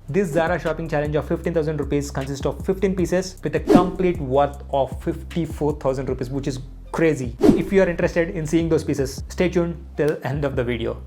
This Zara shopping challenge of 15,000 rupees consists of 15 pieces with a complete worth of 54,000 rupees, which is crazy. If you are interested in seeing those pieces, stay tuned till end of the video.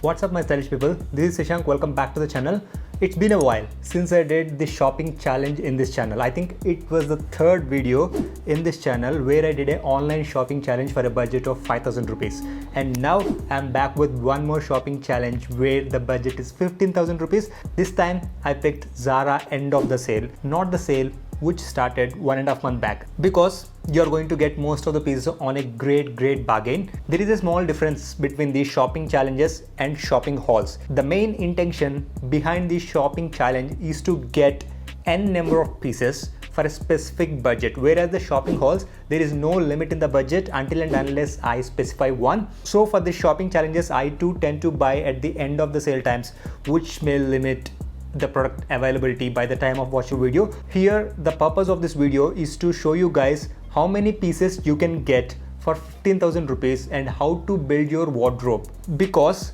What's up my stylish people, this is Sishank. Welcome back to the channel. It's been a while since I did the shopping challenge in this channel. I think it was the third video in this channel where I did an online shopping challenge for a budget of 5,000 rupees. And now I'm back with one more shopping challenge where the budget is 15,000 rupees. This time I picked Zara end of the sale, not the sale which started 1.5 months back, because you're going to get most of the pieces on a great bargain. There is a small difference between these shopping challenges and shopping hauls. The main intention behind the shopping challenge is to get n number of pieces for a specific budget, whereas the shopping hauls, there is no limit in the budget until and unless I specify one. So for the shopping challenges, I too tend to buy at the end of the sale times, which may limit the product availability by the time of watching video. Here the purpose of this video is to show you guys how many pieces you can get for 15,000 rupees and how to build your wardrobe, because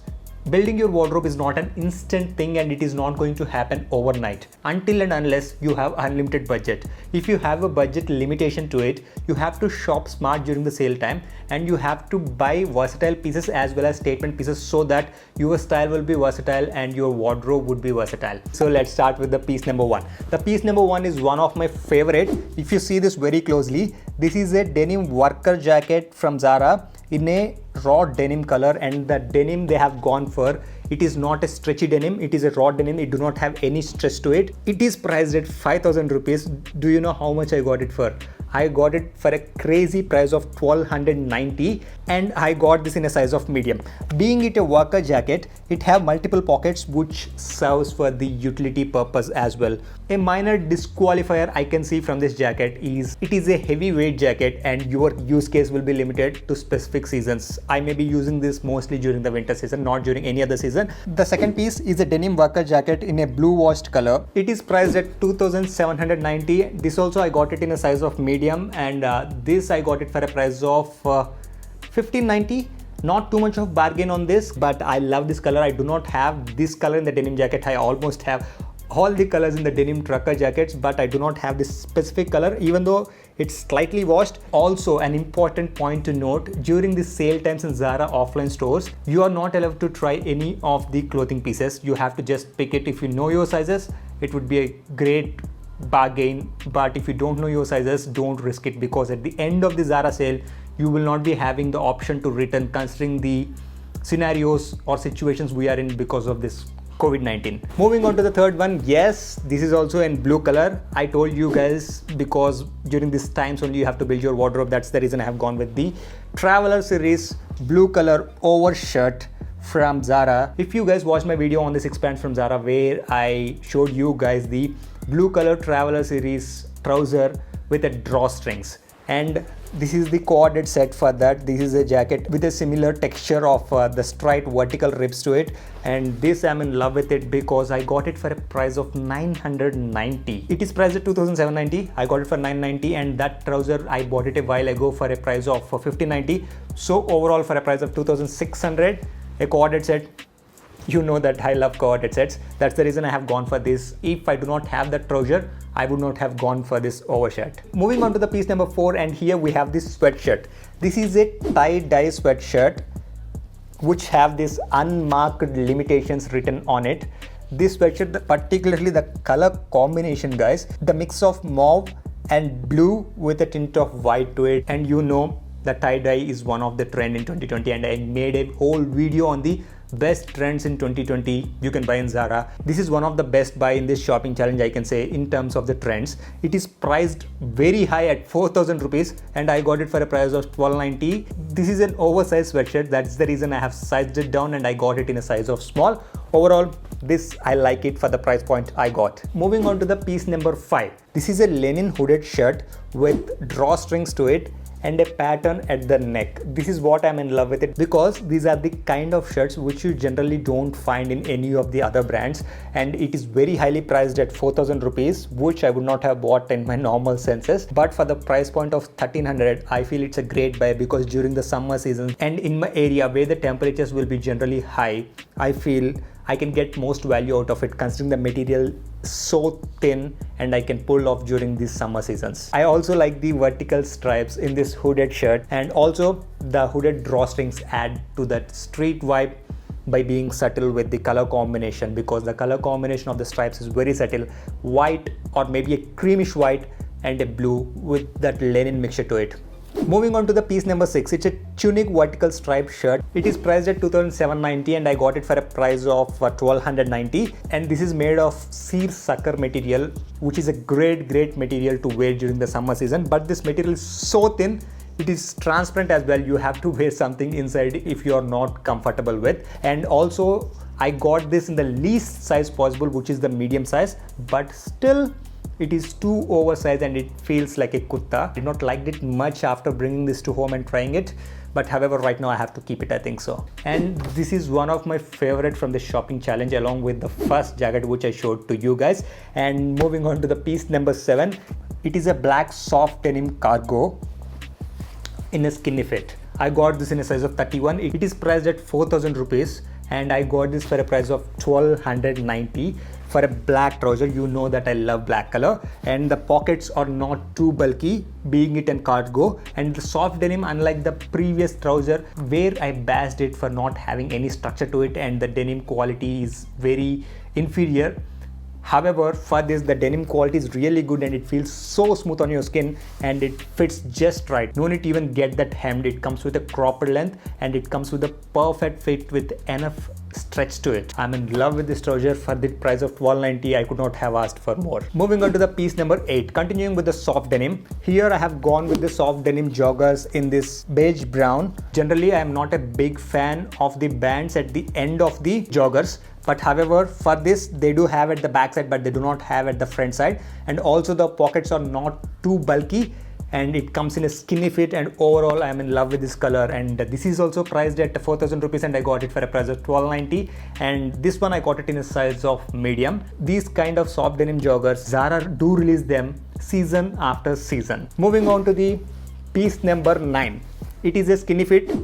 building your wardrobe is not an instant thing and it is not going to happen overnight until and unless you have unlimited budget. If you have a budget limitation to it, you have to shop smart during the sale time and you have to buy versatile pieces as well as statement pieces so that your style will be versatile and your wardrobe would be versatile. So let's start with the piece number one. The piece number one is one of my favorite. If you see this very closely, this is a denim worker jacket from Zara in a raw denim color, and the denim they have gone for, it is not a stretchy denim, it is a raw denim. It do not have any stretch to it. It is priced at 5,000 rupees. Do you know how much I got it for? I got it for a crazy price of 1,290 and I got this in a size of medium. Being it a worker jacket, it have multiple pockets which serves for the utility purpose as well. A minor disqualifier I can see from this jacket is it is a heavyweight jacket and your use case will be limited to specific seasons. I may be using this mostly during the winter season, not during any other season. The second piece is a denim worker jacket in a blue washed color. It is priced at 2,790. This also I got it in a size of medium, and this I got it for a price of 1,590. Not too much of bargain on this, but I love this color. I do not have this color in the denim jacket. I almost have all the colors in the denim trucker jackets, but I do not have this specific color, even though it's slightly washed. Also, an important point to note, during the sale times in Zara offline stores, you are not allowed to try any of the clothing pieces. You have to just pick it. If you know your sizes, it would be a great bargain, but if you don't know your sizes, don't risk it, because at the end of the Zara sale you will not be having the option to return, considering the scenarios or situations we are in because of this COVID-19. Moving on to the third one. Yes, this is also in blue color. I told you guys, because during these times only you have to build your wardrobe. That's the reason I have gone with the Traveler series blue color overshirt from Zara. If you guys watched my video on the 6 pants from Zara where I showed you guys the blue color Traveler series trouser with a drawstrings, and this is the corded set for that. This is a jacket with a similar texture of the straight vertical ribs to it, and this I'm in love with it because I got it for a price of 990. It is priced at 2,790. I got it for 990, and that trouser I bought it a while ago for a price of 1,590. So overall for a price of 2,600, a corded set. You know that I love corded sets. That's the reason I have gone for this. If I do not have that trouser, I would not have gone for this overshirt. Moving on to the piece number 4, and here we have this sweatshirt. This is a tie-dye sweatshirt which have this unmarked limitations written on it. This sweatshirt, particularly the color combination guys, the mix of mauve and blue with a tint of white to it, and you know the tie-dye is one of the trend in 2020, and I made a whole video on the best trends in 2020 you can buy in Zara. This is one of the best buy in this shopping challenge, I can say, in terms of the trends. It is priced very high at 4,000 rupees and I got it for a price of 1,290. This is an oversized sweatshirt. That's the reason I have sized it down and I got it in a size of small. Overall, this I like it for the price point I got. Moving on to the piece number 5. This is a linen hooded shirt with drawstrings to it, and a pattern at the neck. This is what I'm in love with it, because these are the kind of shirts which you generally don't find in any of the other brands, and it is very highly priced at 4,000 rupees, which I would not have bought in my normal senses. But for the price point of 1300, I feel it's a great buy, because during the summer season and in my area where the temperatures will be generally high, I feel I can get most value out of it, considering the material so thin and I can pull off during these summer seasons. I also like the vertical stripes in this hooded shirt, and also the hooded drawstrings add to that street vibe by being subtle with the color combination, because the color combination of the stripes is very subtle, white or maybe a creamish white and a blue with that linen mixture to it. Moving on to the piece number 6, it's a tunic vertical striped shirt. It is priced at 2,790 and I got it for a price of 1,290, and this is made of seersucker material, which is a great material to wear during the summer season. But this material is so thin, it is transparent as well. You have to wear something inside if you are not comfortable with. And also I got this in the least size possible, which is the medium size, but still it is too oversized and it feels like a kurta. I did not like it much after bringing this to home and trying it, but however right now I have to keep it, I think so. And this is one of my favorite from the shopping challenge, along with the first jacket which I showed to you guys. And moving on to the piece number 7, it is a black soft denim cargo in a skinny fit. I got this in a size of 31. It is priced at 4,000 rupees and I got this for a price of 1,290 for a black trouser. You know that I love black color, and the pockets are not too bulky, being it in cargo. And the soft denim, unlike the previous trouser where I bashed it for not having any structure to it and the denim quality is very inferior, however, for this the denim quality is really good and it feels so smooth on your skin and it fits just right. No need to even get that hemmed. It comes with a cropped length and it comes with a perfect fit with enough stretch to it. I'm in love with this trouser. For the price of 1,290, I could not have asked for more. Moving on to the piece number 8, continuing with the soft denim. Here I have gone with the soft denim joggers in this beige brown. Generally I am not a big fan of the bands at the end of the joggers, but however for this they do have at the back side, but they do not have at the front side. And also the pockets are not too bulky and it comes in a skinny fit, and overall I am in love with this color. And this is also priced at 4,000 rupees and I got it for a price of 1,290, and this one I got it in a size of medium. These kind of soft denim joggers, Zara do release them season after season. Moving on to the piece number 9, it is a skinny fit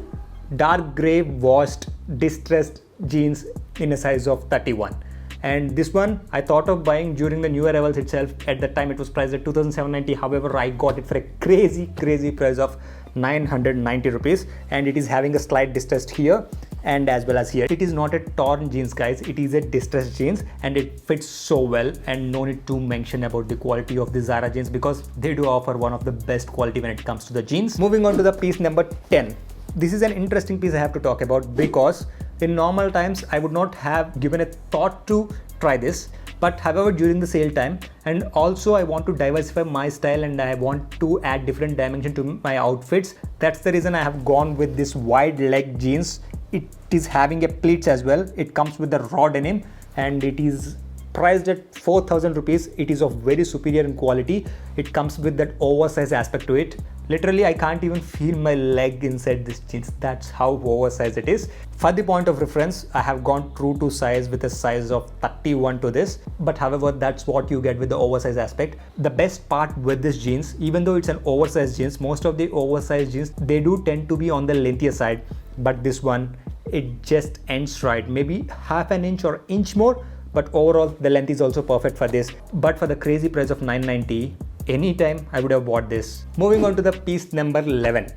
dark gray washed distressed jeans in a size of 31. And this one I thought of buying during the new arrivals itself. At that time it was priced at 2,790. However, I got it for a crazy price of 990 rupees, and it is having a slight distressed here and as well as here. It is not a torn jeans, guys, it is a distressed jeans and it fits so well. And no need to mention about the quality of the Zara jeans, because they do offer one of the best quality when it comes to the jeans. Moving on to the piece number 10. This is an interesting piece I have to talk about, because in normal times I would not have given a thought to try this, but however during the sale time, and also I want to diversify my style and I want to add different dimension to my outfits. That's the reason I have gone with this wide leg jeans. It is having a pleats as well. It comes with the raw denim and it is priced at 4,000 rupees. It is of very superior in quality. It comes with that oversized aspect to it. Literally I can't even feel my leg inside this jeans. That's how oversized it is. For the point of reference, I have gone true to size with a size of 31 to this, but however that's what you get with the oversized aspect. The best part with this jeans, even though it's an oversized jeans, most of the oversized jeans they do tend to be on the lengthier side, but this one it just ends right, maybe half an inch or inch more, but overall the length is also perfect for this. But for the crazy price of 990, anytime I would have bought this. Moving on to the piece number 11,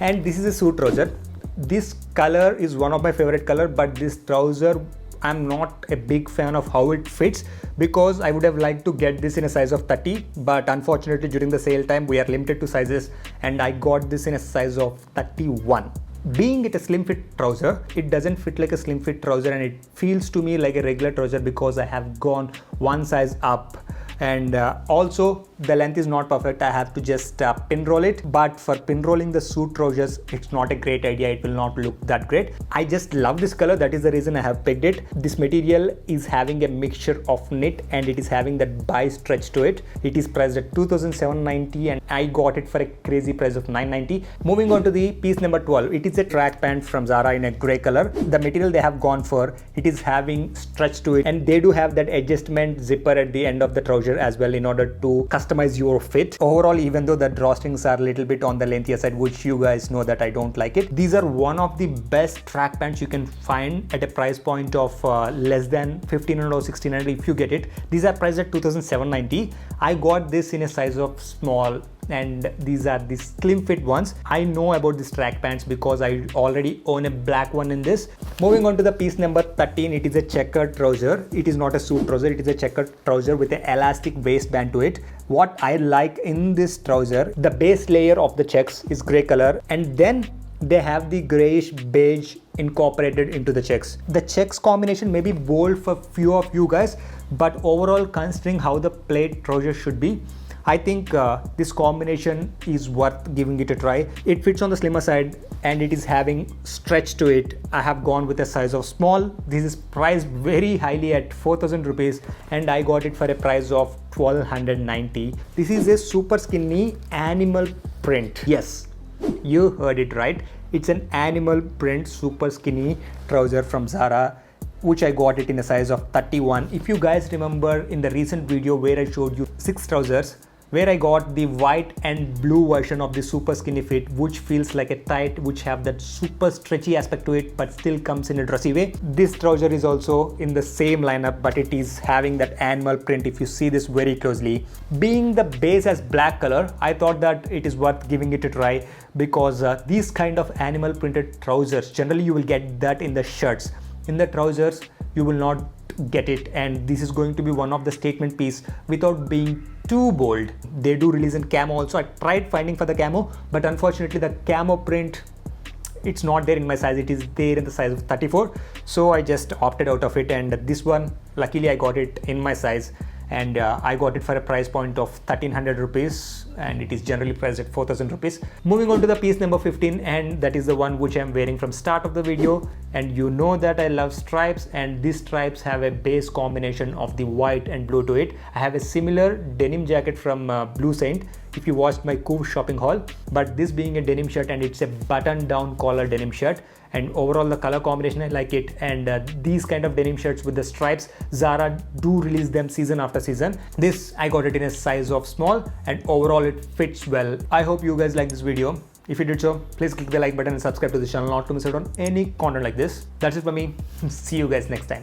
and this is a suit trouser. This color is one of my favorite color, but this trouser I'm not a big fan of how it fits, because I would have liked to get this in a size of 30, but unfortunately during the sale time we are limited to sizes and I got this in a size of 31. Being it a slim fit trouser, it doesn't fit like a slim fit trouser and it feels to me like a regular trouser because I have gone one size up. And also the length is not perfect. I have to just pin roll it, but for pin rolling the suit trousers, it's not a great idea. It will not look that great. I just love this color. That is the reason I have picked it. This material is having a mixture of knit and it is having that bi stretch to it. It is priced at 2,790 and I got it for a crazy price of 990. Moving on to the piece number 12. It is a track pant from Zara in a gray color. The material they have gone for, it is having stretch to it, and they do have that adjustment zipper at the end of the trouser as well in order to customize your fit. Overall, even though the drawstrings are a little bit on the lengthier side, which you guys know that I don't like it, these are one of the best track pants you can find at a price point of less than 1500 or 1600 if you get it. These are priced at 2,790. I got this in a size of small, and these are the slim fit ones. I know about these track pants because I already own a black one in this. Moving on to the piece number 13. It is a checkered trouser. It is not a suit trouser, it is a checkered trouser with an elastic waistband to it. What I like in this trouser, the base layer of the checks is gray color, and then they have the grayish beige incorporated into the checks. The checks combination may be bold for few of you guys, but overall, considering how the plaid trouser should be, I think this combination is worth giving it a try. It fits on the slimmer side and it is having stretch to it. I have gone with a size of small. This is priced very highly at 4,000 rupees and I got it for a price of 1,290. This is a super skinny animal print. Yes, you heard it right. It's an animal print super skinny trouser from Zara, which I got it in a size of 31. If you guys remember in the recent video where I showed you 6 trousers, where I got the white and blue version of the super skinny fit, which feels like a tight, which have that super stretchy aspect to it, but still comes in a dressy way. This trouser is also in the same lineup, but it is having that animal print if you see this very closely. Being the base as black color, I thought that it is worth giving it a try because these kind of animal printed trousers, generally you will get that in the shirts. In the trousers, you will not get it, and this is going to be one of the statement piece without being too bold. They do release in camo also. I tried finding for the camo, but unfortunately the camo print, it's not there in my size. It is there in the size of 34, so I just opted out of it, and this one luckily I got it in my size, and I got it for a price point of 1,300 rupees, and it is generally priced at 4,000 rupees. Moving on to the piece number 15, and that is the one which I'm wearing from start of the video, and you know that I love stripes, and these stripes have a base combination of the white and blue to it. I have a similar denim jacket from Blue Saint if you watched my Coop shopping haul, but this being a denim shirt, and it's a button down collar denim shirt, and overall the color combination I like it. And these kind of denim shirts with the stripes, Zara do release them season after season. This I got it in a size of small, and overall it fits well. I hope you guys like this video. If you did so, please click the like button and subscribe to the channel not to miss out on any content like this. That's it for me. See you guys next time.